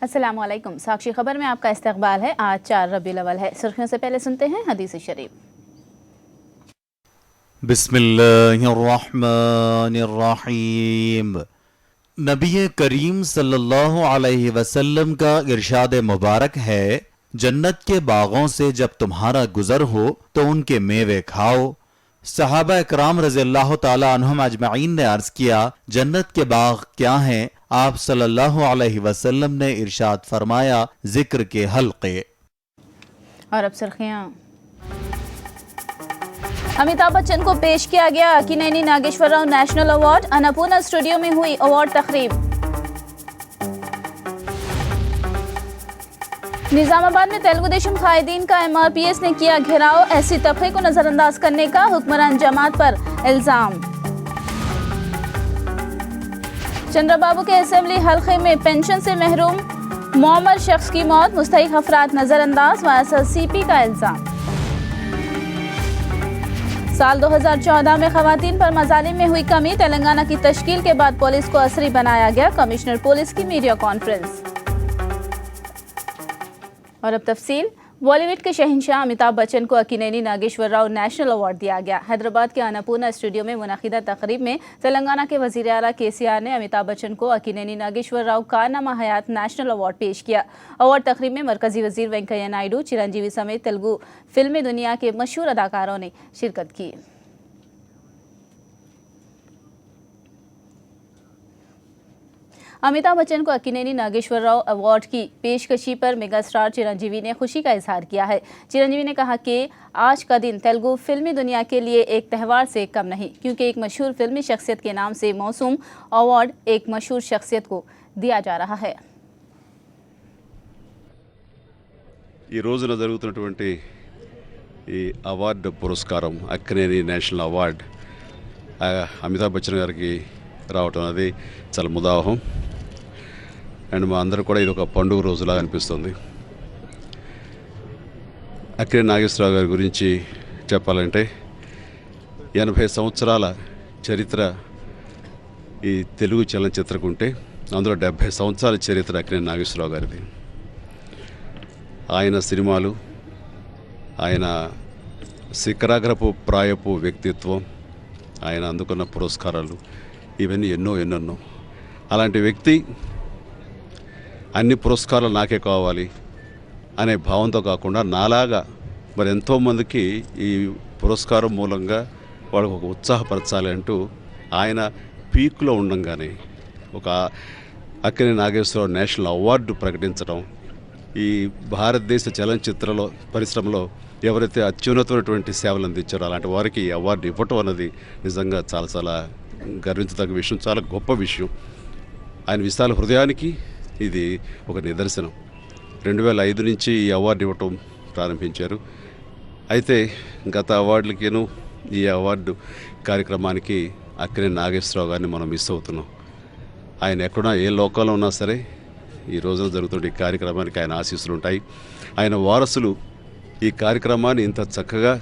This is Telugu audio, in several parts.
अस्सलाम वालेकुम। साक्षी खबर में आपका इस्तकबाल है। आज 4 रबीउल अव्वल है। सुर्खियों से पहले सुनते हैं हदीस शरीफ। बिस्मिल्लाहिर्रहमानिर्रहीम। नबी करीम सल्लल्लाहु अलैहि वसल्लम का इरशाद मुबारक है, जन्नत के बागों से जब तुम्हारा गुजर हो तो उनके मेवे खाओ। सहाबा इकराम रज़ियल्लाहु ताला अन्हुम अजमईन ने अर्ज किया, जन्नत के बाग क्या हैं? आप सल्लल्लाहु अलैहि वसल्लम ने इरशाद फरमाया, जिक्र के हल्के। और अब सुर्खियां। अमिताभ बच्चन को पेश किया गया Akkineni Nageswara Rao national award. Annapurna studio में हुई अवार्ड तकरीब। निजामाबाद में तेलुगु देशम कायदीन का MRPS ने किया घेराव। ऐसी तबके को नजरअंदाज करने का हुक्मरान जमात पर इल्जाम। चंद्रबाबू के असेंबली हल्के में पेंशन से महरूम मौमर शख्स की मौत। मुस्तहिक अफराद नजरअंदाज, YSRCP का इल्जाम। साल 2014 में खवातीन पर मजालिम में हुई कमी। तेलंगाना की तश्कील के बाद पुलिस को असरी बनाया गया। कमिश्नर पुलिस की मीडिया कॉन्फ्रेंस। और अब तफसील। बॉलीवुड के शहंशाह अमिताभ बच्चन को अक्किनेनी नागेश्वर राव नेशनल अवार्ड दिया गया। हैदराबाद के अन्नपूर्णा स्टूडियो में मुनक़िदा तकरीब में तेलंगाना के वज़ीर आला KCR ने अमिताभ बच्चन को अक्किनेनी नागेश्वर राव कारनामा हयात नेशनल अवार्ड पेश किया। अवार्ड तकरीब में मरकजी वज़ीर वेंकैया नायडू, चिरंजीवी समेत तेलुगु फिल्मी दुनिया के मशहूर अदाकारों ने शिरकत की। अमिताभ बच्चन को अक्किनेनी नागेश्वर राव अवार्ड की पेशकशी पर मेगा स्टार चिरंजीवी ने खुशी का इजहार किया है। चिरंजीवी ने कहा कि आज का दिन तेलुगु फिल्मी दुनिया के लिए एक त्यौहार से कम नहीं, क्योंकि एक मशहूर फिल्मी शख्सियत के नाम से मौसूम अवार्ड एक मशहूर शख्सियत को दिया जा रहा है। ఈ రోజున జరుగుతున్నటువంటి ఈ అవార్డు పురస్కారం అక్కినేని నేషనల్ అవార్డ్ అమితాబ్ బచ్చన్ గారికి రావటం అనేది చాలా ముదావహం. అండ్ మా అందరూ కూడా ఇది ఒక పండుగ రోజులా అనిపిస్తుంది. అక్కినేని నాగేశ్వరరావు గారి గురించి చెప్పాలంటే 80 సంవత్సరాల చరిత్ర ఈ తెలుగు చలనచిత్రకు ఉంటే అందులో 70 సంవత్సరాల చరిత్ర అక్కినేని నాగేశ్వరరావు గారిది. ఆయన సినిమాలు, ఆయన శిఖరాగ్రపు ప్రాయపు వ్యక్తిత్వం, ఆయన అందుకున్న పురస్కారాలు ఇవన్నీ ఎన్నెన్నో. అలాంటి వ్యక్తి అన్ని పురస్కారాలు నాకే కావాలి అనే భావంతో కాకుండా నాలాగా మరి ఎంతోమందికి ఈ పురస్కారం మూలంగా వాళ్ళకు ఒక ఉత్సాహపరచాలి అంటూ ఆయన పీక్లో ఉండంగానే ఒక అక్కినేని నాగేశ్వరరావు నేషనల్ అవార్డు ప్రకటించడం, ఈ భారతదేశ చలనచిత్రలో పరిశ్రమలో ఎవరైతే అత్యున్నతమైనటువంటి సేవలు అందించారో అలాంటి వారికి ఈ అవార్డు ఇవ్వటం అన్నది నిజంగా చాలా చాలా గర్వించదగ్గ విషయం, చాలా గొప్ప విషయం. ఆయన విశాల హృదయానికి ఇది ఒక నిదర్శనం. 2005 నుంచి ఈ అవార్డు ఇవ్వటం ప్రారంభించారు. అయితే గత అవార్డులకేను ఈ అవార్డు కార్యక్రమానికి అక్కినేని నాగేశ్వరరావు గారిని మనం మిస్ అవుతున్నాం. ఆయన ఎక్కడున్నా ఏ లోకంలో ఉన్నా సరే ఈ రోజున జరుగుతున్న ఈ కార్యక్రమానికి ఆయన ఆశీస్సులు ఉంటాయి. ఆయన వారసులు ఈ కార్యక్రమాన్ని ఇంత చక్కగా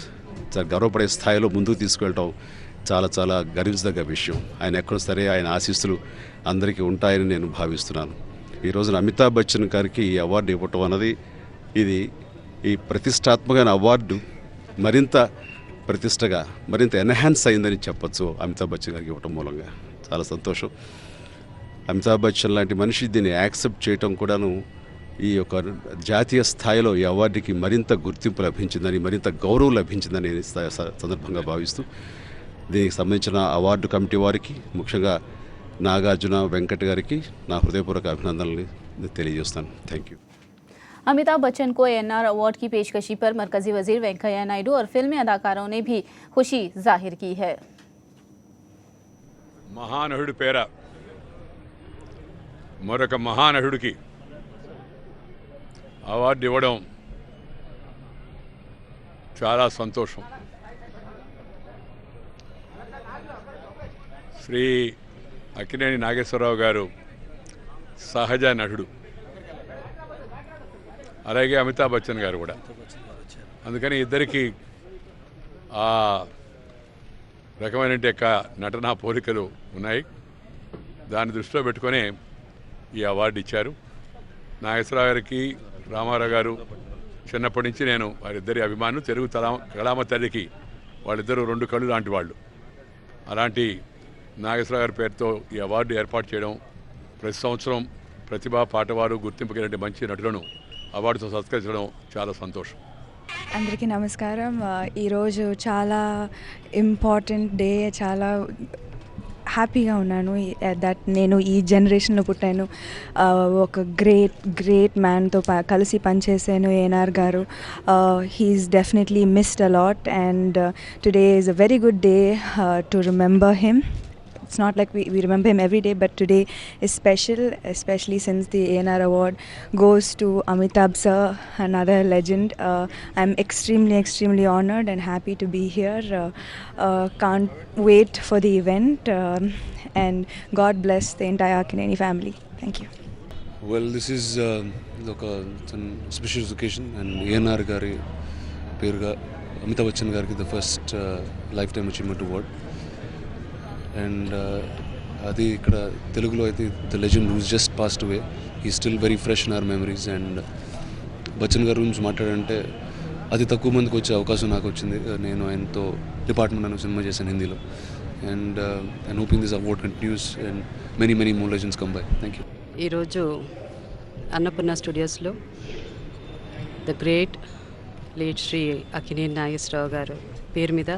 గర్వపడే స్థాయిలో ముందుకు తీసుకెళ్ళటం చాలా చాలా గర్వించదగ్గ విషయం. ఆయన ఎక్కడ సరే ఆయన ఆశీస్సులు అందరికీ ఉంటాయని నేను భావిస్తున్నాను. ఈ రోజున అమితాబ్ బచ్చన్ గారికి ఈ అవార్డు ఇవ్వటం అన్నది ఇది ఈ ప్రతిష్టాత్మకమైన అవార్డు మరింత ప్రతిష్టగా మరింత ఎన్హాన్స్ అయిందని చెప్పచ్చు. అమితాబ్ బచ్చన్ గారికి ఇవ్వటం మూలంగా చాలా సంతోషం. అమితాబ్ బచ్చన్ లాంటి మనిషి దీన్ని యాక్సెప్ట్ చేయటం కూడాను ఈ యొక్క జాతీయ స్థాయిలో ఈ అవార్డుకి మరింత గుర్తింపు లభించిందని, మరింత గౌరవం లభించిందని సందర్భంగా భావిస్తూ దీనికి సంబంధించిన అవార్డు కమిటీ వారికి, ముఖ్యంగా నాగార్జున వెంకట్ గారికి నా హృదయపూర్వక అభినందనలు తెలియజేస్తాను. Thank you. अमिताभ बच्चन को ANR अवार्ड की पेशकशी पर मरकजी वजीर वेंकैया नायडू और फिल्मी अदाकारों ने भी खुशी जाहिर की है। మహానటుడి పేర మరొక మహానటుడికి అవార్డు ఇవ్వడం చాలా సంతోషం. శ్రీ అక్కినేని నాగేశ్వరరావు గారు సహజ నటుడు, అలాగే అమితాబ్ బచ్చన్ గారు కూడా. అందుకని ఇద్దరికి ఆ రకమైన నటనా పోలికలు ఉన్నాయి. దాన్ని దృష్టిలో పెట్టుకొని ఈ అవార్డు ఇచ్చారు. నాగేశ్వరరావు గారికి రామారావు గారు చిన్నప్పటి నుంచి నేను వారిద్దరి అభిమానులు. తెలుగు కళామ తల్లికి వాళ్ళిద్దరూ రెండు కళ్ళు లాంటి వాళ్ళు. అలాంటి నాగేశ్వరరావు గారి పేరుతో ఈ అవార్డు ఏర్పాటు చేయడం, ప్రతి సంవత్సరం ప్రతిభా పాటవారు గుర్తింపు కలిగిన మంచి నటులను అవార్డుతో సత్కరించడం చాలా సంతోషం. అందరికీ నమస్కారం. ఈరోజు చాలా ఇంపార్టెంట్ డే. చాలా హ్యాపీగా ఉన్నాను దట్ నేను ఈ జనరేషన్లో పుట్టాను. ఒక గ్రేట్ మ్యాన్తో కలిసి పనిచేసాను, ఏఎన్ఆర్ గారు. He's definitely missed a lot and today is a very good day to remember him. It's not like we remember him every day, but today is special, especially since the ANR award goes to Amitabh sir, another legend. I'm extremely honored and happy to be here. Can't wait for the event, and God bless the entire Akkineni family. Thank you. Well, this is an special occasion, and ANR gari peruga Amitabh Bachchan gariki the first lifetime achievement award. And అది ఇక్కడ తెలుగులో అయితే the legend who's just passed away, he still very fresh in our memories. And Bachchan గారి గురించి మాట్లాడంటే అది తక్కువ మందికి వచ్చే అవకాశం నాకు వచ్చింది. నేను ఆయనతో డిపార్ట్మెంట్ అనే సినిమా చేశాను హిందీలో. And I hoping this award continues and many more legends come by. Thank you. ఈరోజు అన్నపూర్ణ స్టూడియోస్లో the great late Shri Akkineni Nageswara Rao garu పేరు మీద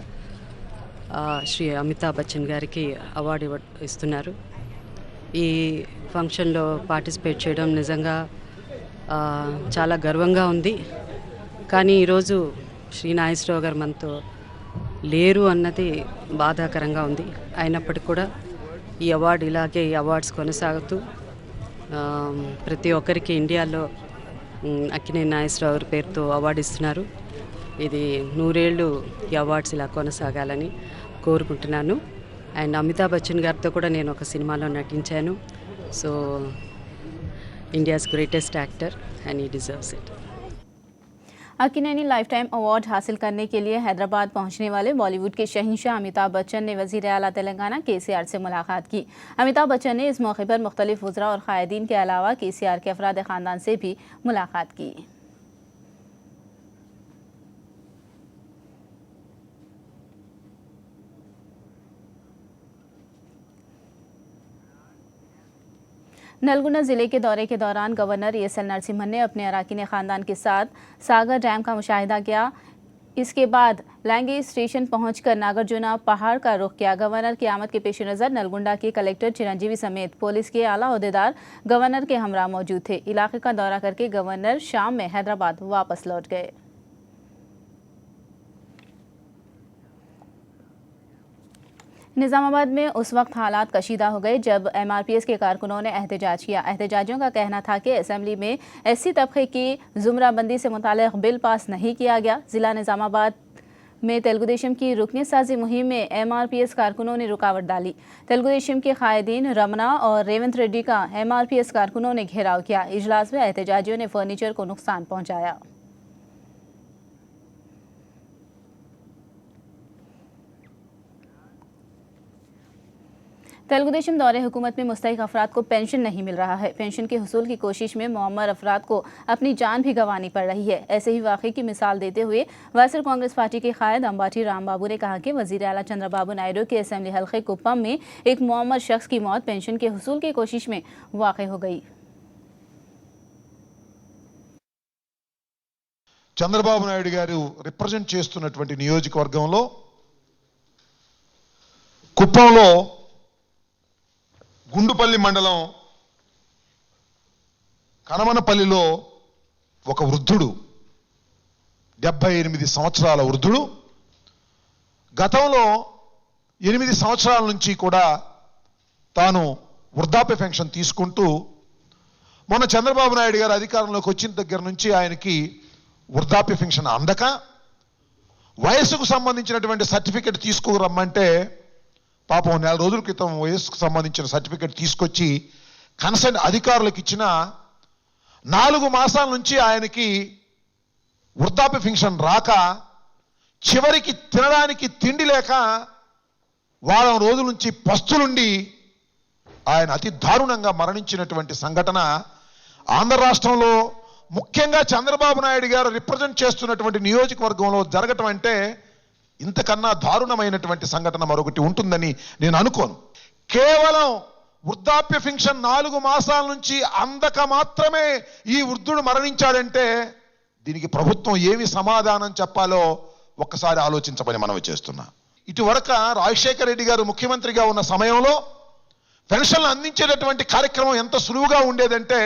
శ్రీ అమితాబ్ బచ్చన్ గారికి అవార్డు ఇస్తున్నారు. ఈ ఫంక్షన్లో పార్టిసిపేట్ చేయడం నిజంగా చాలా గర్వంగా ఉంది. కానీ ఈరోజు శ్రీ నాగేశ్వరరావు గారు మనతో లేరు అన్నది బాధాకరంగా ఉంది. అయినప్పటికీ కూడా ఈ అవార్డు ఇలాగే ఈ అవార్డ్స్ కొనసాగుతూ ప్రతి ఒక్కరికి ఇండియాలో అక్కినేని నాగేశ్వరరావు గారి పేరుతో అవార్డు ఇస్తున్నారు. ఇది 100 ఏళ్ళు ఈ అవార్డ్స్ ఇలా కొనసాగాలని కోరుకుంటున్నాను. అండ్ అమితాబ్ బచ్చన్ గారితో కూడా నేను ఒక సినిమాలో నటించాను. So India's greatest actor and he deserves it. Akkineni lifetime award हासिल करने के लिए हैदराबाद पहुंचने वाले बॉलीवुड के शहंशाह अमिताभ बच्चन ने वज़ीर आला तेलंगाना केसीआर से मुलाकात की। अमिताभ बच्चन ने इस मौके पर मुख्तलिफ वज़रा और क़ायदीन के अलावा केसीआर के अफराद ख़ानदान से भी मुलाकात की। नलगुंडा ज़िले के दौरे के दौरान गवर्नर ESL नरसिम्हन ने अपने अराकीन ख़ानदान के साथ सागर डैम का मुशाहिदा किया। इसके बाद लैंगी स्टेशन पहुंचकर नागार्जुना पहाड़ का रुख किया। गवर्नर की आमद के पेश नज़र नलगुंडा के कलेक्टर चिरंजीवी समेत पुलिस के आला ओहदेदार गवर्नर के हमरा मौजूद थे। इलाके का दौरा करके गवर्नर शाम में हैदराबाद वापस लौट गए। निज़ामाबाद में उस वक्त हालात कशीदा हो गए जब MRPS के कारकुनों ने एहतजाज किया। एहतजाजियों का कहना था कि असेंबली में SC तबके की ज़ुमराबंदी से मुताल्लिक़ बिल पास नहीं किया गया। ज़िला निज़ामाबाद में तेलुगुदेशम की रुकनीत साजी मुहिम में MRPS कारकुनों ने रुकावट डाली। तेलुगुदेशम के कायदीन रमना और रेवंत रेड्डी का MRPS कारकुनों ने घेराव किया। इजलास में एहतजाजियों ने फर्नीचर को नुकसान पहुँचाया। तेलुगुदेशम दौरे हुकूमत में मुस्तहिक अफराद को पेंशन नहीं मिल रहा है। पेंशन के हुसूल की कोशिश में मुअम्मर अफराद को अपनी जान भी गंवानी पड़ रही है। ऐसे ही वाक़े की मिसाल देते हुए वायएसआर कांग्रेस पार्टी के कायद अंबाटी रामबाबू ने कहा कि वज़ीर आला चंद्रबाबू नायडू के असेंबली हल्के कुप्पम में एक मुअम्मर शख्स की मौत पेंशन के हुसूल की कोशिश में वाक़ हो गई। చంద్రబాబు నాయుడు గారు రిప్రజెంట్ చేస్తున్నటువంటి నియోజకవర్గంలో కుప్పంలో గుండుపల్లి మండలం కనమనపల్లిలో ఒక వృద్ధుడు 78 సంవత్సరాల వృద్ధుడు గతంలో 8 సంవత్సరాల నుంచి కూడా తాను వృద్ధాప్య పెన్షన్ తీసుకుంటూ మొన్న చంద్రబాబు నాయుడు గారు అధికారంలోకి వచ్చిన దగ్గర నుంచి ఆయనకి వృద్ధాప్య పెన్షన్ అందక వయసుకు సంబంధించినటువంటి సర్టిఫికెట్ తీసుకురమ్మంటే పాపం 4 రోజుల క్రితం వయసుకు సంబంధించిన సర్టిఫికెట్ తీసుకొచ్చి కన్సర్న్ అధికారులకు ఇచ్చిన 4 మాసాల నుంచి ఆయనకి వృద్ధాప్య పెన్షన్ రాక చివరికి తినడానికి తిండి లేక వారం రోజుల నుంచి పస్తులుండి ఆయన అతి దారుణంగా మరణించినటువంటి సంఘటన ఆంధ్ర రాష్ట్రంలో ముఖ్యంగా చంద్రబాబు నాయుడు గారు రిప్రజెంట్ చేస్తున్నటువంటి నియోజకవర్గంలో జరగటం అంటే ఇంతకన్నా దారుణమైనటువంటి సంఘటన మరొకటి ఉంటుందని నేను అనుకోను. కేవలం వృద్ధాప్య పెన్షన్ 4 మాసాల నుంచి అందక మాత్రమే ఈ వృద్ధుడు మరణించాడంటే దీనికి ప్రభుత్వం ఏమి సమాధానం చెప్పాలో ఒక్కసారి ఆలోచించమని మనవి చేస్తున్నా. ఇటువరకు రాజశేఖర రెడ్డి గారు ముఖ్యమంత్రిగా ఉన్న సమయంలో పెన్షన్లు అందించేటటువంటి కార్యక్రమం ఎంత సులువుగా ఉండేదంటే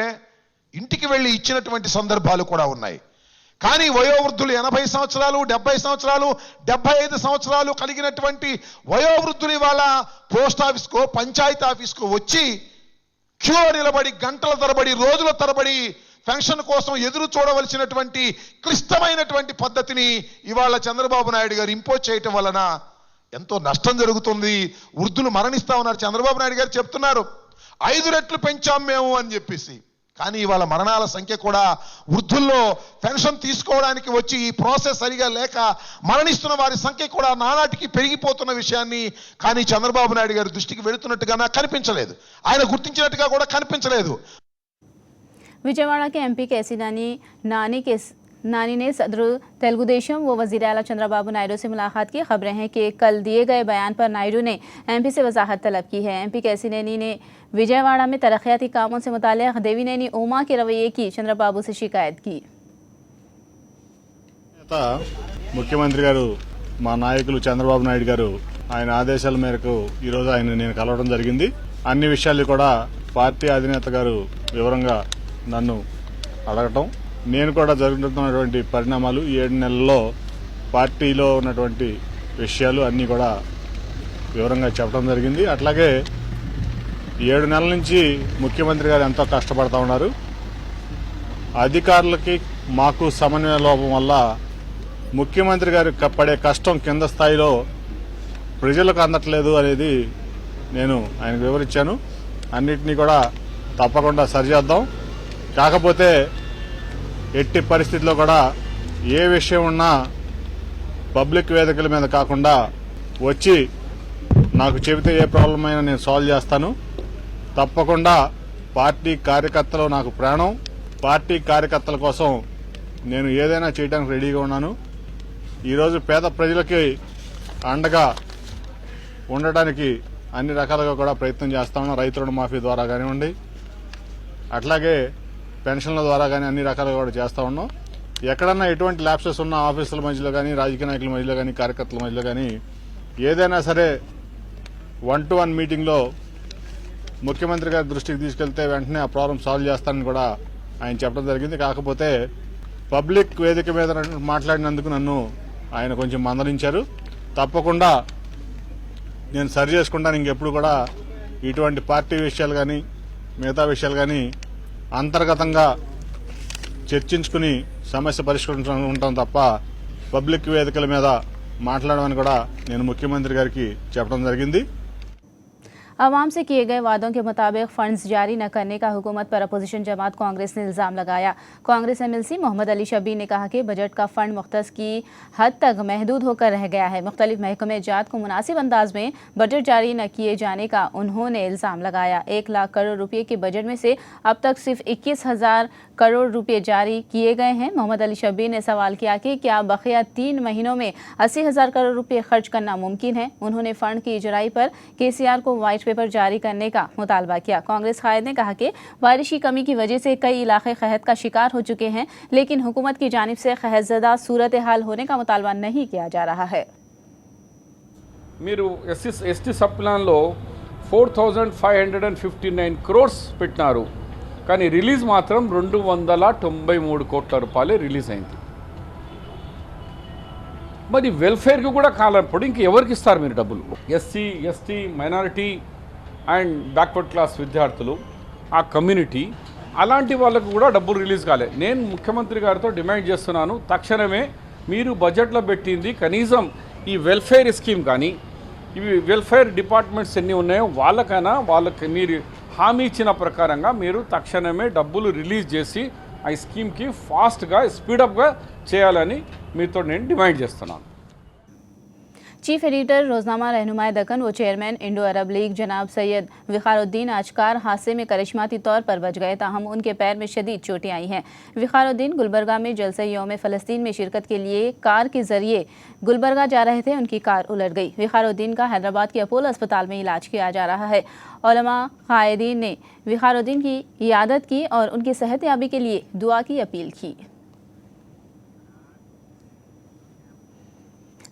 ఇంటికి వెళ్ళి ఇచ్చినటువంటి సందర్భాలు కూడా ఉన్నాయి. కానీ వయోవృద్ధులు 80 సంవత్సరాలు 70 సంవత్సరాలు 75 సంవత్సరాలు కలిగినటువంటి వయోవృద్ధులు ఇవాళ పోస్ట్ ఆఫీస్కో పంచాయతీ ఆఫీస్కో వచ్చి క్యూలో నిలబడి గంటల తరబడి రోజుల తరబడి పెన్షన్ కోసం ఎదురు చూడవలసినటువంటి క్లిష్టమైనటువంటి పద్ధతిని ఇవాళ చంద్రబాబు నాయుడు గారు ఇంపోజ్ చేయటం వలన ఎంతో నష్టం జరుగుతుంది. వృద్ధులు మరణిస్తా ఉన్నారు. చంద్రబాబు నాయుడు గారు చెప్తున్నారు 5 రెట్లు పెంచాం మేము అని చెప్పేసి. కానీ ఇవాళ మరణాల సంఖ్య కూడా వృద్ధుల్లో పెన్షన్ తీసుకోవడానికి వచ్చి ఈ ప్రాసెస్ సరిగా లేక మరణిస్తున్న వారి సంఖ్య కూడా నానాటికి పెరిగిపోతున్న విషయాన్ని కానీ చంద్రబాబు నాయుడు గారి దృష్టికి వెళుతున్నట్టుగా నాకు కనిపించలేదు. ఆయన గుర్తించినట్టుగా కూడా కనిపించలేదు. विजयवाड़ा के एमपी केसी नानी ने सदर तेलुगुदेशम व वज़ीर आला चंद्रबाबू नायडू से मुलाकात की। खबरें हैं कि कल दिए गए बयान पर नायडू ने एमपी से वजाहत तलब की है। एमपी केसी नैनी ने विजयवाड़ा में तरक्याती कामों से मुताल्लिक़ देवीनेनी उमा के रवैये की चंद्रबाबू से शिकायत की। ముఖ్యమంత్రి గారు మా నాయకులు చంద్రబాబు నాయుడు గారు ఆయన ఆదేశాల మేరకు ఈరోజు ఆయన నేను కలవడం జరిగింది. అన్ని విషయాలు కూడా పార్టీ అధినేత గారు వివరంగా నన్ను అడగటం, నేను కూడా జరుగుతున్నటువంటి పరిణామాలు 7 నెలల్లో పార్టీలో ఉన్నటువంటి విషయాలు అన్నీ కూడా వివరంగా చెప్పడం జరిగింది. అట్లాగే 7 నెలల నుంచి ముఖ్యమంత్రి గారు ఎంతో కష్టపడతా ఉన్నారు. అధికారులకి మాకు సమన్వయ లోపం వల్ల ముఖ్యమంత్రి గారు పడే కష్టం కింద స్థాయిలో ప్రజలకు అందట్లేదు అనేది నేను ఆయనకు వివరించాను. అన్నిటినీ కూడా తప్పకుండా సరిచేద్దాం. కాకపోతే ఎట్టి పరిస్థితిలో కూడా ఏ విషయం ఉన్నా పబ్లిక్ వేదికల మీద కాకుండా వచ్చి నాకు చెబితే ఏ ప్రాబ్లం అయినా నేను సాల్వ్ చేస్తాను. తప్పకుండా పార్టీ కార్యకర్తలు నాకు ప్రాణం. పార్టీ కార్యకర్తల కోసం నేను ఏదైనా చేయడానికి రెడీగా ఉన్నాను. ఈరోజు పేద ప్రజలకి అండగా ఉండటానికి అన్ని రకాలుగా కూడా ప్రయత్నం చేస్తా ఉన్నాం. రైతు రుణమాఫీ ద్వారా కానివ్వండి, అట్లాగే పెన్షన్ల ద్వారా కానీ అన్ని రకాలుగా కూడా చేస్తూ ఉన్నాం. ఎక్కడన్నా ఎటువంటి ల్యాప్సెస్ ఉన్న ఆఫీసుల మధ్యలో కానీ, రాజకీయ నాయకుల మధ్యలో కానీ, కార్యకర్తల మధ్యలో కానీ ఏదైనా సరే 1-to-1 మీటింగ్లో ముఖ్యమంత్రి గారి దృష్టికి తీసుకెళ్తే వెంటనే ఆ ప్రాబ్లం సాల్వ్ చేస్తానని కూడా ఆయన చెప్పడం జరిగింది. కాకపోతే పబ్లిక్ వేదిక మీద మాట్లాడినందుకు నన్ను ఆయన కొంచెం మందలించారు. తప్పకుండా నేను సరి చేసుకుంటాను. ఇంకెప్పుడు కూడా ఇటువంటి పార్టీ విషయాలు కానీ మిగతా విషయాలు కానీ అంతర్గతంగా చర్చించుకుని సమస్య పరిష్కరించుకుంటాం తప్ప పబ్లిక్ వేదికల మీద మాట్లాడమని కూడా నేను ముఖ్యమంత్రి గారికి చెప్పడం జరిగింది. आवाम से किए गए वादों के मुताबिक फंड्स जारी न करने का हुकूमत पर अपोजिशन जमात कांग्रेस ने इल्ज़ाम लगाया। कांग्रेस एमएलसी मोहम्मद अली शबीर ने कहा कि बजट का फंड मुख्तस की हद तक महदूद होकर रह गया है। मुख्तलिफ महकमे जात को मुनासिब अंदाज में बजट जारी न किए जाने का उन्होंने इल्ज़ाम लगाया। 1 लाख करोड़ रुपये के बजट में से अब तक सिर्फ 21,000 करोड़ रुपये जारी किए गए हैं। मोहम्मद अली शबीर ने सवाल किया कि क्या बकिया 3 महीनों में 80,000 करोड़ रुपये खर्च करना मुमकिन है। उन्होंने फंड की इजराई पर केसीआर को व्हाइट पेपर जारी करने का मुतालबा किया। कांग्रेस कायद ने कहा कि बारिश की कमी की वजह से कई इलाके कहत का शिकार हो चुके हैं, लेकिन हुकूमत की जानिब से कहतज़दा सूरत हाल होने का मुतालबा नहीं किया जा रहा है। మీరు ఎస్టీ సబ్ ప్లాన్లో 4,559 క్రోర్స్ పెట్టినారు, కానీ రిలీజ్ మాత్రం 293 కోట్ల రూపాయలే రిలీజ్ అయింది. మరి వెల్ఫేర్కి కూడా కాలప్పుడు ఇంక ఎవరికి ఇస్తారు మీరు డబ్బులు? SC ST minority and backward class విద్యార్థులు, ఆ కమ్యూనిటీ, అలాంటి వాళ్ళకు కూడా డబ్బులు రిలీజ్ కాలే. నేను ముఖ్యమంత్రి గారితో డిమాండ్ చేస్తున్నాను, తక్షణమే మీరు బడ్జెట్లో పెట్టింది కనీసం ఈ వెల్ఫేర్ స్కీమ్ కానీ ఇవి వెల్ఫేర్ డిపార్ట్మెంట్స్ ఎన్ని ఉన్నాయో వాళ్ళకి మీరు హామీ ఇచ్చిన ప్రకారంగా మీరు తక్షణమే డబ్బులు రిలీజ్ చేసి ఆ స్కీమ్కి ఫాస్ట్గా స్పీడప్గా చేయాలని మీతో నేను డిమాండ్ చేస్తున్నాను. चीफ एडिटर रोजनामा रहनुमाए दक्कन व चेयरमैन इंडो अरब लीग जनाब सैयद विखारुद्दीन आज कार हादसे में करिश्माती तौर पर बच गए, ताहम उनके पैर में शदीद चोटें आई हैं। विखारुद्दीन गुलबर्गा में जलसे यौम फ़लस्तीन में शिरकत के लिए कार के जरिए गुलबर्गा जा रहे थे, उनकी कार उलट गई। विखारुद्दीन का हैदराबाद के अपोलो अस्पताल में इलाज किया जा रहा है। उलमा कायदीन ने विखारुद्दीन की इयादत की और उनकी सेहतयाबी के लिए दुआ की अपील की।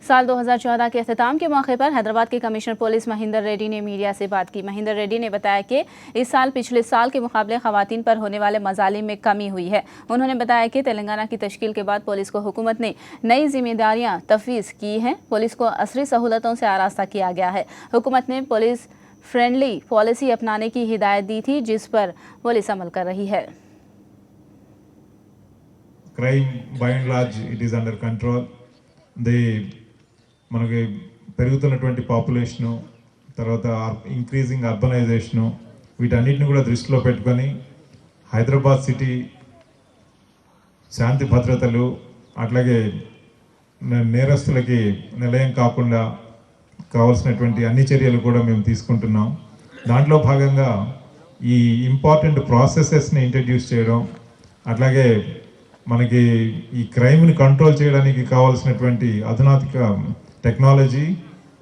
साल 2014 के अख्ताम के मौके पर हैदराबाद के कमिश्नर पुलिस महिंदर रेड्डी ने मीडिया से बात की। महिंदर रेड्डी ने बताया कि इस साल पिछले साल के मुकाबले खवातीन पर होने वाले मजालिम में कमी हुई है। उन्होंने बताया कि तेलंगाना की तश्कील के बाद पुलिस को हुकूमत ने नई जिम्मेदारियां तफवीज़ की हैं। पुलिस को असरी सहूलतों से आरास्ता किया गया है। हुकूमत ने पुलिस फ्रेंडली पॉलिसी अपनाने की हिदायत दी थी, जिस पर पुलिस अमल कर रही है। Crime by and large it is under control. మనకి పెరుగుతున్నటువంటి పాపులేషను, తర్వాత ఇంక్రీజింగ్ అర్బనైజేషను, వీటన్నిటిని కూడా దృష్టిలో పెట్టుకొని హైదరాబాద్ సిటీ శాంతి భద్రతలు అట్లాగే నేరస్తులకి నిలయం కాకుండా కావాల్సినటువంటి అన్ని చర్యలు కూడా మేము తీసుకుంటున్నాం. దాంట్లో భాగంగా ఈ ఇంపార్టెంట్ ప్రాసెసెస్ని ఇంట్రడ్యూస్ చేయడం, అట్లాగే మనకి ఈ క్రైమ్ని కంట్రోల్ చేయడానికి కావాల్సినటువంటి అధునాతిక టెక్నాలజీ,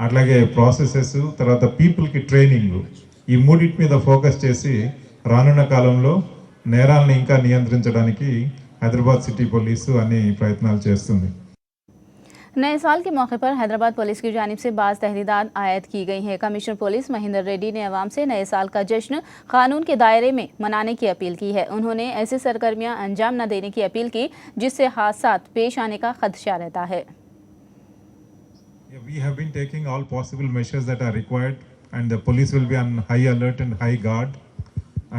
అట్లాగే ప్రాసెసెస్, తర్వాత పీపుల్కి ట్రైనింగ్, ఈ మూడింటి మీద ఫోకస్ చేసి రానున్న కాలంలో నేరాలను ఇంకా నియంత్రించడానికి హైదరాబాద్ సిటీ పోలీసు అన్ని ప్రయత్నాలు చేస్తుంది. नए साल के मौके पर हैदराबाद पुलिस की जानिब से बाज़ तहदीदात आयद की गई हैं। कमिश्नर पुलिस महिंदर रेड्डी ने अवाम से नए साल का जश्न कानून के दायरे में मनाने की अपील की है। उन्होंने ऐसी सरगर्मियां अंजाम न देने की अपील की जिससे हादसात पेश आने का खदशा रहता है। We have been taking all possible measures that are required, and the police will be on high alert and high guard,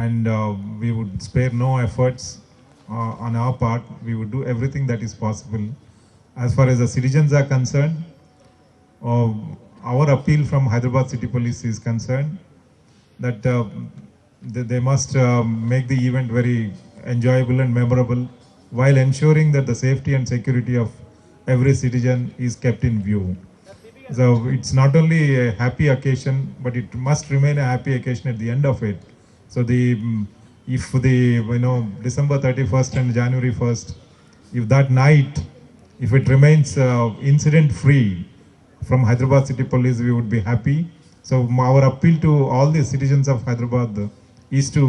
and we would spare no efforts on our part. We would do everything that is possible. As far as the citizens are concerned, our appeal from Hyderabad City Police is concerned that they must make the event very enjoyable and memorable while ensuring that the safety and security of every citizen is kept in view. So it's not only a happy occasion, but it must remain a happy occasion at the end of it. So if December 31st and January 1st, if that night, if it remains incident free from Hyderabad City Police, we would be happy. So our appeal to all the citizens of Hyderabad is to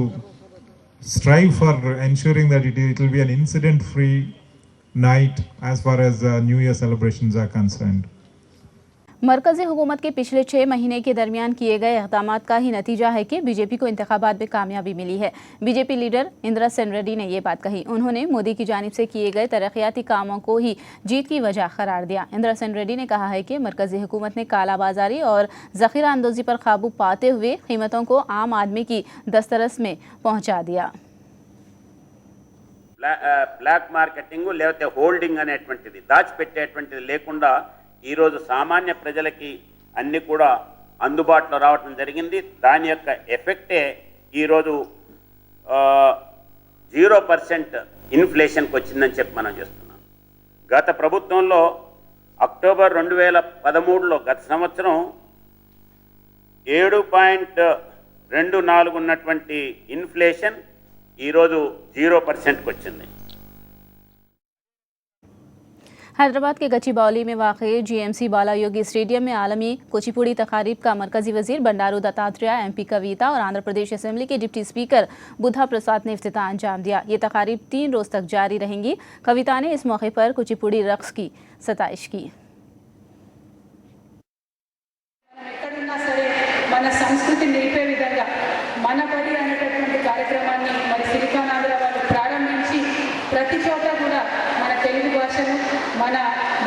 strive for ensuring that it will be an incident free night as far as New Year celebrations are concerned. मरकज़ी हुकूमत के पिछले 6 महीने के दरमियान किए गए इक़दामात का ही नतीजा है कि बीजेपी को इंतखाबात में कामयाबी मिली है। बीजेपी लीडर इंदिरा सेन रेड्डी ने ये बात कही। उन्होंने मोदी की जानिब से किए गए तरक्याती कामों को ही जीत की वजह करार दिया। इंदिरा सेन रेड्डी ने कहा है कि मरकज़ी हुकूमत ने काला बाजारी और ज़ख़ीरा अंदोज़ी पर काबू पाते हुए कीमतों को आम आदमी की दस्तरस में पहुँचा दिया। బ్లాక్ మార్కెటింగ్ లేకపోతే హోల్డింగ్ అనేటువంటిది దాచిపెట్టేటువంటిది లేకుండా ఈరోజు సామాన్య ప్రజలకి అన్నీ కూడా అందుబాటులో రావటం జరిగింది. దాని యొక్క ఎఫెక్టే ఈరోజు 0% ఇన్ఫ్లేషన్కి వచ్చిందని చెప్పి మనం చేస్తున్నాం. గత ప్రభుత్వంలో అక్టోబర్ 2013లో గత సంవత్సరం 7.24 ఉన్నటువంటి ఇన్ఫ్లేషన్ ఈరోజు 0%కి వచ్చింది. हैदराबाद के गच्चीबौली में वाक़ जीएमसी बालायोगी स्टेडियम में आलमी कुचिपुड़ी तकारीब का मरकज़ी वज़ीर बंडारू दत्तात्रेय, MP कविता और आंध्र प्रदेश असेंबली के डिप्टी स्पीकर बुद्धा प्रसाद ने इफ्तिताह अंजाम दिया। ये तकारीब 3 रोज़ तक जारी रहेंगी। कविता ने इस मौके पर कुचिपुड़ी रक़्स की सताइश की। మన సంస్కృతి నిలిపే విధంగా మన బడి అనేటటువంటి కార్యక్రమాన్ని మరి సిలికాన్ ఆంధ్ర వాళ్ళు ప్రారంభించి ప్రతి చోట కూడా మన తెలుగు భాషను మన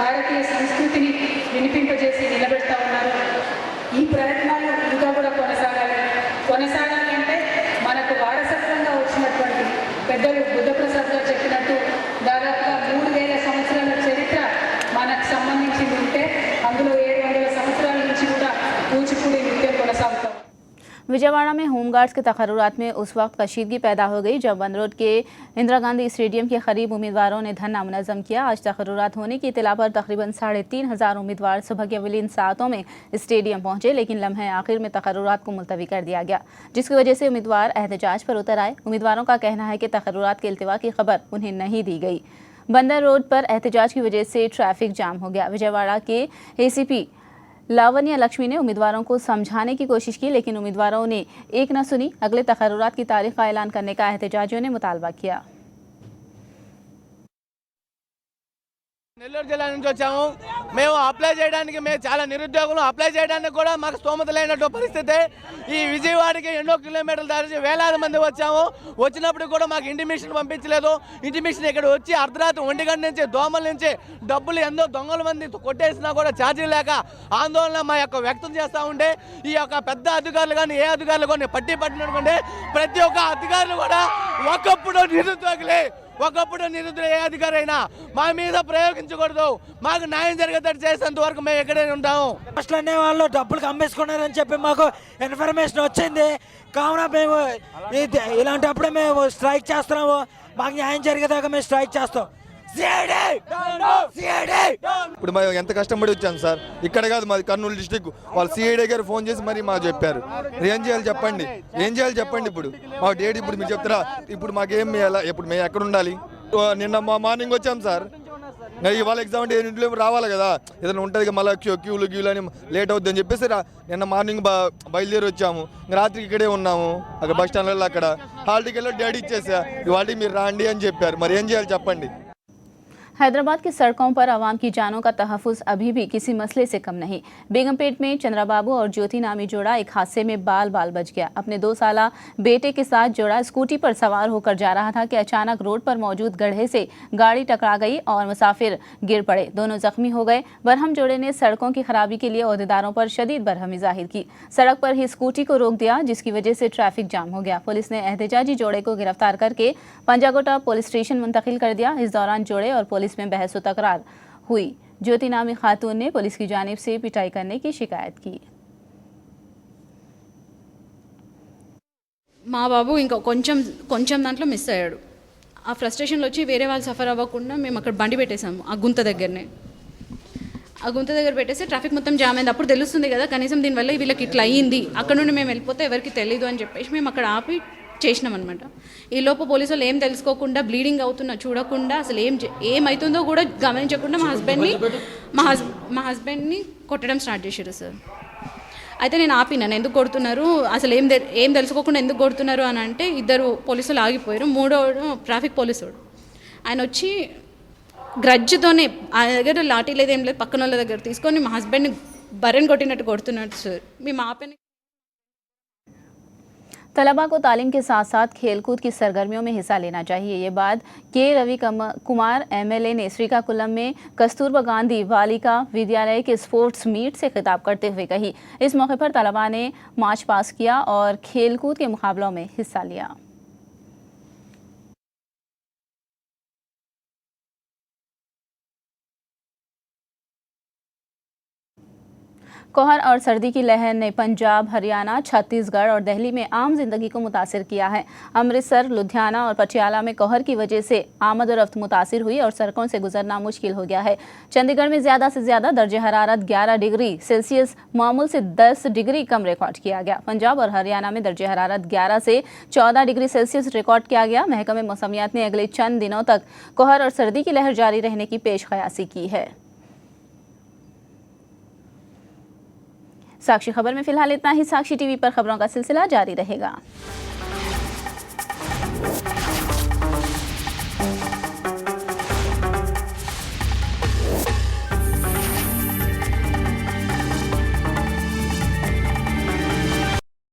భారతీయ సంస్కృతిని వినిపింపజేసి నిలబెడతా ఉన్నారు. ఈ ప్రయత్నాలు ఇంకా కూడా కొనసాగాలి అంటే మనకు వారసత్వంగా వచ్చినటువంటి పెద్దలు బుద్ధప్రసాద్ గారు చెప్పినట్టు దాదాపుగా 3000 సంవత్సరాల చరిత్ర మనకు సంబంధించి ఉంటే అందులో 700 సంవత్సరాల నుంచి కూడా కూచిపూడి నృత్యం కొనసాగుతాం. विजयवाड़ा में होमगार्ड्स के तकर्रुरात में उस वक्त कशीदगी पैदा हो गई जब वन रोड के इंदिरा गांधी स्टेडियम के करीब उम्मीदवारों ने धरना मुनज़्ज़म किया। आज तकर्रुरात होने की इत्तला पर तकरीबन 3,500 उम्मीदवार सुबह के अवलीन सातों में स्टेडियम पहुंचे, लेकिन लम्हे आखिर में तकर्रुरात को मुलतवी कर दिया गया, जिसकी वजह से उम्मीदवार एहतजाज पर उतर आए। उम्मीदवारों का कहना है कि तकर्रुरात के इल्तिवा की खबर उन्हें नहीं दी गई। बंदर रोड पर एहतजाज की वजह से ट्रैफिक जाम हो गया। विजयवाड़ा के ACP लावण्या लक्ष्मी ने उम्मीदवारों को समझाने की कोशिश की, लेकिन उम्मीदवारों ने एक न सुनी। अगले तकर्रुरात की तारीख का ऐलान करने का एहतजाजियों ने मुतालबा किया। నెల్లూరు జిల్లా నుంచి వచ్చాము। మేము అప్లై చేయడానికి మేము చాలా నిరుద్యోగులు, అప్లై చేయడానికి కూడా మాకు స్తోమత లేనట్టు పరిస్థితి। ఈ విజయవాడకి ఎన్నో కిలోమీటర్లు దాటి వేలాది మంది వచ్చాము। వచ్చినప్పుడు కూడా మాకు ఇంటిమేషన్ పంపించలేదు। ఇంటిమేషన్ ఇక్కడ వచ్చి అర్ధరాత్రి 1 గంట నుంచి దోమల నుంచి డబ్బులు ఎంతో దొంగల మంది కొట్టేసినా కూడా ఛార్జీ లేక ఆందోళన మా యొక్క వ్యక్తం చేస్తూ ఉంటే ఈ యొక్క పెద్ద అధికారులు కానీ ఏ అధికారులు కానీ పట్టినటువంటి ప్రతి ఒక్క అధికారులు కూడా ఒకప్పుడు నిరుద్యోగులే, ఒకప్పుడు నిరుద్యోగ ఏ అధికారి అయినా మా మీద ప్రయోగించకూడదు। మాకు న్యాయం జరిగేటట్టు చేసేంత వరకు మేము ఎక్కడే ఉంటాము। ఫస్ట్ అనే వాళ్ళు డబ్బులు అమ్మేసుకున్నారని చెప్పి మాకు ఇన్ఫర్మేషన్ వచ్చింది, కావున మేము ఇలాంటప్పుడే మేము స్ట్రైక్ చేస్తున్నాము। మాకు న్యాయం జరిగేదాకా మేము స్ట్రైక్ చేస్తాం। ఇప్పుడు మేము ఎంత కష్టపడి వచ్చాం సార్, ఇక్కడ కాదు మాది కర్నూలు డిస్టిక్। వాళ్ళు CID గారు ఫోన్ చేసి మరి మాకు చెప్పారు, ఏం చేయాలి చెప్పండి, ఏం చేయాలి చెప్పండి। ఇప్పుడు మాకు డేట్ ఇప్పుడు మీరు చెప్తారా, ఇప్పుడు మాకేం ఇప్పుడు మేము ఎక్కడ ఉండాలి? నిన్న మా మార్నింగ్ వచ్చాం సార్, ఇవాళ ఎగ్జామ్ అంటే ఇంట్లో రావాలి కదా, ఏదైనా ఉంటుంది మళ్ళీ క్యూలు అని లేట్ అవుద్ది అని చెప్పేసి నిన్న మార్నింగ్ బయలుదేరి వచ్చాము। రాత్రికి ఇక్కడే ఉన్నాము, అక్కడ బస్ స్టాండ్లో అక్కడ హాల్ టికెట్లో డేట్ ఇచ్చేసా, ఇవాళ మీరు రాండి అని చెప్పారు। మరి ఏం చేయాలి చెప్పండి। हैदराबाद की सड़कों पर आवाम की जानों का तहफ़्फ़ुज़ अभी भी किसी मसले से कम नहीं। बेगमपेट में चंद्राबाबू और ज्योति नामी जोड़ा एक हादसे में बाल बाल बच गया। अपने 2 साला बेटे के साथ जोड़ा स्कूटी पर सवार होकर जा रहा था कि अचानक रोड पर मौजूद गड्ढे से गाड़ी टकरा गई और मुसाफिर गिर पड़े। दोनों जख्मी हो गए। बरहम जोड़े ने सड़कों की खराबी के लिए ओहदेदारों पर शदीद बरहमी जाहिर की। सड़क पर ही स्कूटी को रोक दिया, जिसकी वजह से ट्रैफिक जाम हो गया। पुलिस ने एहतजाजी जोड़े को गिरफ्तार करके पंजागोटा पुलिस स्टेशन मुंतकिल कर दिया। इस दौरान जोड़े और पुलिस में बहस तकरार हुई। ज्योति नामी खातून ने पुलिस की जानिब से पिटाई करने की शिकायत की। మా బాబు ఇంకా కొంచెం దాంట్లో మిస్ అయ్యాడు। ఆ ఫ్రస్ట్రేషన్లో వచ్చి వేరే వాళ్ళు సఫర్ అవ్వకుండా మేము అక్కడ బండి పెట్టేసాము ఆ గుంత దగ్గరనే। ఆ గుంత దగ్గర పెట్టేసి ట్రాఫిక్ మొత్తం జామ్ అయింది। అప్పుడు తెలుస్తుంది కదా కనీసం దీనివల్ల వీళ్ళకి ఇట్లా అయ్యింది, అక్కడ నుండి మేము వెళ్ళిపోతే ఎవరికి తెలియదు అని చెప్పేసి మేము అక్కడ ఆపి చేసినాం అనమాట। ఈ లోపు పోలీసు వాళ్ళు ఏం తెలుసుకోకుండా బ్లీడింగ్ అవుతున్నా చూడకుండా అసలు ఏమవుతుందో కూడా గమనించకుండా మా హస్బెండ్ని కొట్టడం స్టార్ట్ చేశారు సార్। అయితే నేను ఆపినాను, ఎందుకు కొడుతున్నారు అసలు ఏం తెలుసుకోకుండా ఎందుకు కొడుతున్నారు అని అంటే ఇద్దరు పోలీసులు ఆగిపోయారు। మూడోడు ట్రాఫిక్ పోలీసుడు ఆయన వచ్చి గ్రడ్జ్తోనే ఆ దగ్గర లాఠీ లేదు ఏం లేదు పక్కన వాళ్ళ దగ్గర తీసుకొని మా హస్బెండ్ని బర్రెని కొట్టినట్టు కొడుతున్నాడు సార్। మేము ఆపని तलबा को तालीम के साथ साथ खेलकूद की सरगर्मियों में हिस्सा लेना चाहिए। ये बात के रवि कुमार MLA ने श्रीकाकुलम में कस्तूरबा गांधी बालिका विद्यालय के स्पोर्ट्स मीट से खिताब करते हुए कही। इस मौके पर तलबा ने मार्च पास किया और खेलकूद के मुकाबलों में हिस्सा लिया। कोहर और सर्दी की लहर ने पंजाब, हरियाणा, छत्तीसगढ़ और दिल्ली में आम जिंदगी को मुतासिर किया है। अमृतसर, लुधियाना और पटियाला में कोहर की वजह से आमद और रफ्त मुतासिर हुई और सड़कों से गुजरना मुश्किल हो गया है। चंडीगढ़ में ज़्यादा से ज़्यादा दर्जे हरारत 11 डिग्री सेल्सियस मामूल से 10 डिग्री कम रिकॉर्ड किया गया। पंजाब और हरियाणा में दर्जे हरारत 11 से 14 डिग्री सेल्सियस रिकॉर्ड किया गया। महकमे मौसमियात ने अगले चंद दिनों तक कोहर और सर्दी की लहर जारी रहने की पेश क़यासी की है। साक्षी खबर में फिलहाल इतना ही। साक्षी टीवी पर खबरों का सिलसिला जारी रहेगा।